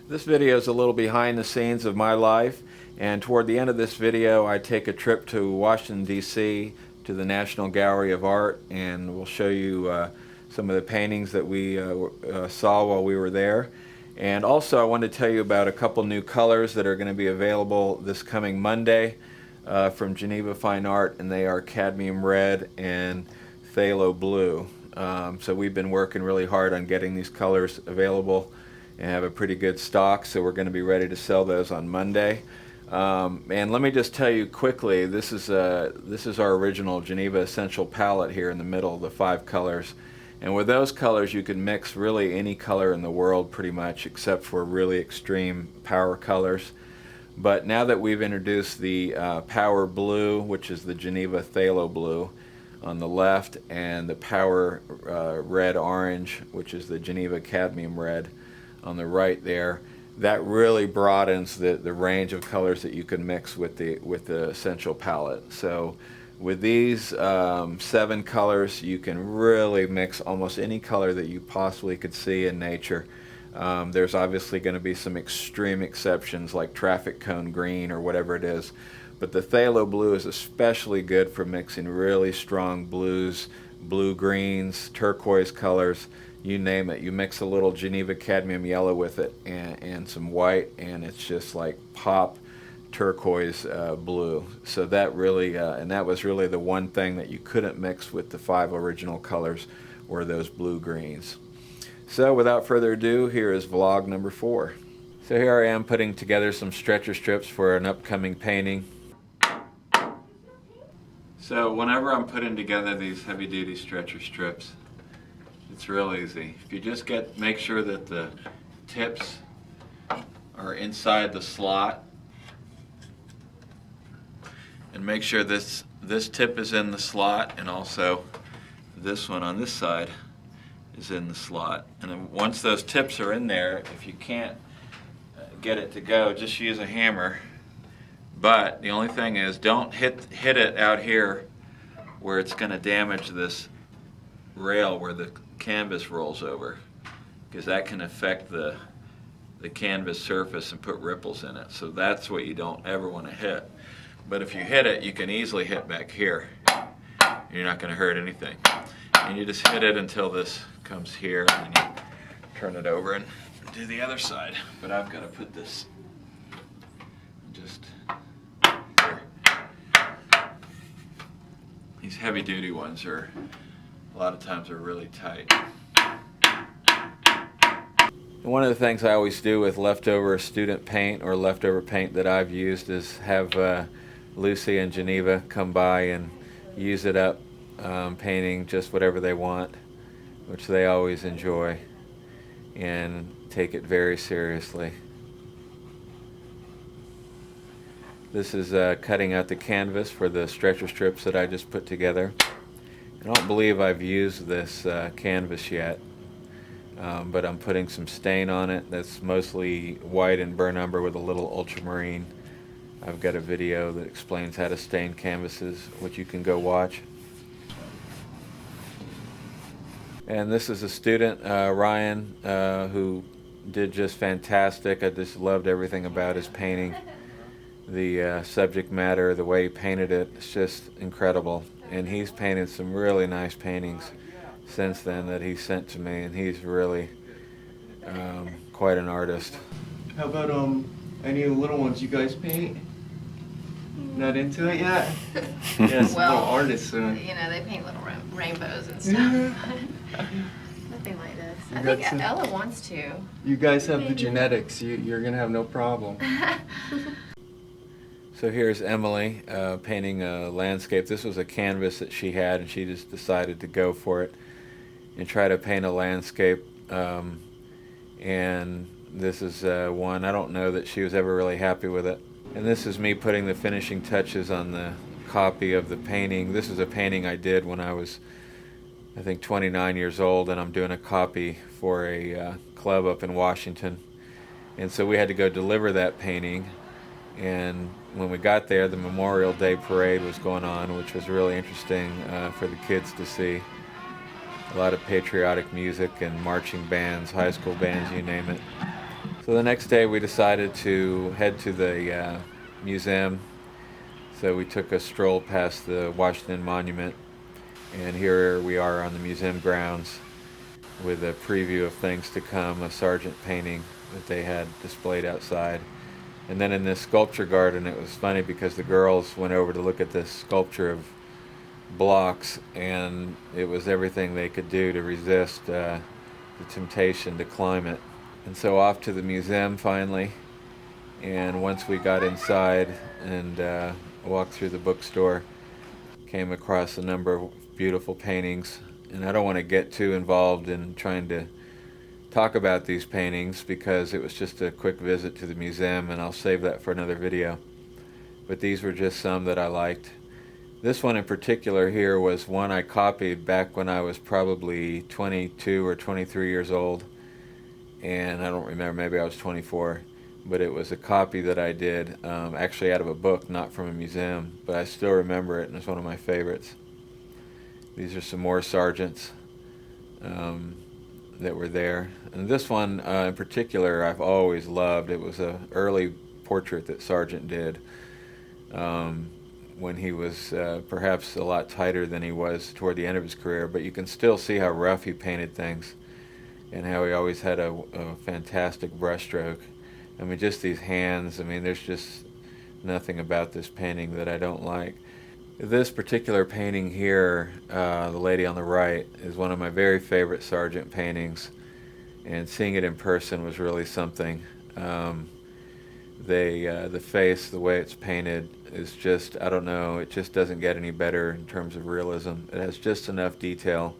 This video is a little behind the scenes of my life, and toward the end of this video I take a trip to Washington, D.C. to the National Gallery of Art, and we'll show you some of the paintings that we saw while we were there. And also I wanted to tell you about a couple new colors that are going to be available this coming Monday from Geneva Fine Art, and they are Cadmium Red and Phthalo Blue. So we've been working really hard on getting these colors available and have a pretty good stock, so we're going to be ready to sell those on Monday. And let me just tell you quickly, this is our original Geneva Essential palette here in the middle, the 5 colors. And with those colors you can mix really any color in the world pretty much, except for really extreme power colors. But now that we've introduced the Power Blue, which is the Geneva Phthalo Blue on the left, and the Power Red Orange, which is the Geneva Cadmium Red on the right there, that really broadens the range of colors that you can mix with the Essential palette. So with these 7 colors you can really mix almost any color that you possibly could see in nature. There's obviously going to be some extreme exceptions like traffic cone green or whatever it is, but the Phthalo Blue is especially good for mixing really strong blues, blue greens, turquoise colors, you name it. You mix a little Geneva Cadmium Yellow with it and some white, and it's just like pop turquoise blue. So that really, and that was really the one thing that you couldn't mix with the 5 original colors, were those blue greens. So without further ado, here is vlog number 4. So here I am putting together some stretcher strips for an upcoming painting. So whenever I'm putting together these heavy-duty stretcher strips, it's real easy. If you just make sure that the tips are inside the slot, and make sure this tip is in the slot, and also this one on this side is in the slot. And then once those tips are in there, if you can't get it to go, just use a hammer. But the only thing is, don't hit it out here where it's going to damage this rail where the canvas rolls over, because that can affect the canvas surface and put ripples in it. So that's what you don't ever want to hit. But if you hit it, you can easily hit back here. You're not going to hurt anything. And you just hit it until this comes here, and then you turn it over and do the other side. But I've got to put this just here. These heavy duty ones are, a lot of times, are really tight. And one of the things I always do with leftover student paint or leftover paint that I've used is have Lucy and Geneva come by and use it up, painting just whatever they want, which they always enjoy and take it very seriously. This is cutting out the canvas for the stretcher strips that I just put together. I don't believe I've used this canvas yet, but I'm putting some stain on it that's mostly white and burnt umber with a little ultramarine. I've got a video that explains how to stain canvases, which you can go watch. And this is a student, Ryan, who did just fantastic. I just loved everything about his painting. The subject matter, the way he painted it, it's just incredible. And he's painted some really nice paintings since then that he sent to me, and he's really quite an artist. How about any of the little ones you guys paint? Not into it yet? Yes, Well, little artists. you know, they paint little rainbows and stuff. Nothing like this. I think Ella wants to. You guys have the Maybe. genetics. You're gonna have no problem. So here's Emily painting a landscape. This was a canvas that she had, and she just decided to go for it and try to paint a landscape. And this is one, I don't know that she was ever really happy with it. And this is me putting the finishing touches on the copy of the painting. This is a painting I did when I was, I think, 29 years old, and I'm doing a copy for a club up in Washington. And so we had to go deliver that painting, and when we got there, the Memorial Day parade was going on, which was really interesting for the kids to see. A lot of patriotic music and marching bands, high school bands, you name it. So the next day we decided to head to the museum. So we took a stroll past the Washington Monument, and here we are on the museum grounds with a preview of things to come, a Sargent painting that they had displayed outside. And then in this sculpture garden, it was funny because the girls went over to look at this sculpture of blocks, and it was everything they could do to resist the temptation to climb it. And so off to the museum finally, and once we got inside and walked through the bookstore, came across a number of beautiful paintings. And I don't want to get too involved in trying to talk about these paintings because it was just a quick visit to the museum, and I'll save that for another video. But these were just some that I liked. This one in particular here was one I copied back when I was probably 22 or 23 years old. And I don't remember, maybe I was 24. But it was a copy that I did, actually out of a book, not from a museum. But I still remember it, and it's one of my favorites. These are some more Sargents that were there. And this one in particular I've always loved. It was an early portrait that Sargent did when he was perhaps a lot tighter than he was toward the end of his career, but you can still see how rough he painted things and how he always had a fantastic brushstroke. I mean, just these hands, I mean, there's just nothing about this painting that I don't like. This particular painting here, the lady on the right, is one of my very favorite Sargent paintings, and seeing it in person was really something. The face, the way it's painted, is just, I don't know, it just doesn't get any better in terms of realism. It has just enough detail,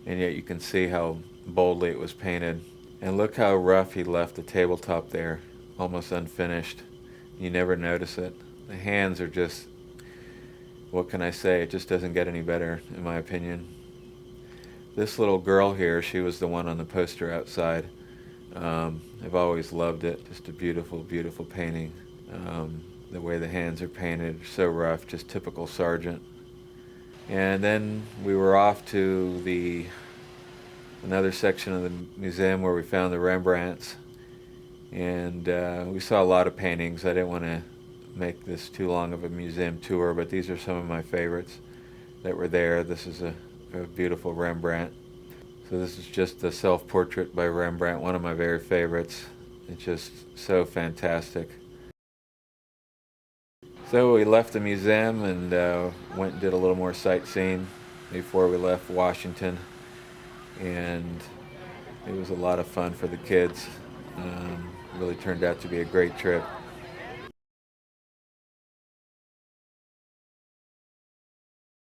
and yet you can see how boldly it was painted. And look how rough he left the tabletop there, almost unfinished. You never notice it. The hands are just, what can I say, it just doesn't get any better, in my opinion. This little girl here, she was the one on the poster outside. I've always loved it, just a beautiful, beautiful painting. The way the hands are painted, so rough, just typical Sargent. And then we were off to another section of the museum where we found the Rembrandts. And we saw a lot of paintings. I didn't want to make this too long of a museum tour, but these are some of my favorites that were there. This is a beautiful Rembrandt. So this is just a self-portrait by Rembrandt, one of my very favorites. It's just so fantastic. So we left the museum and went and did a little more sightseeing before we left Washington. And it was a lot of fun for the kids. Really turned out to be a great trip.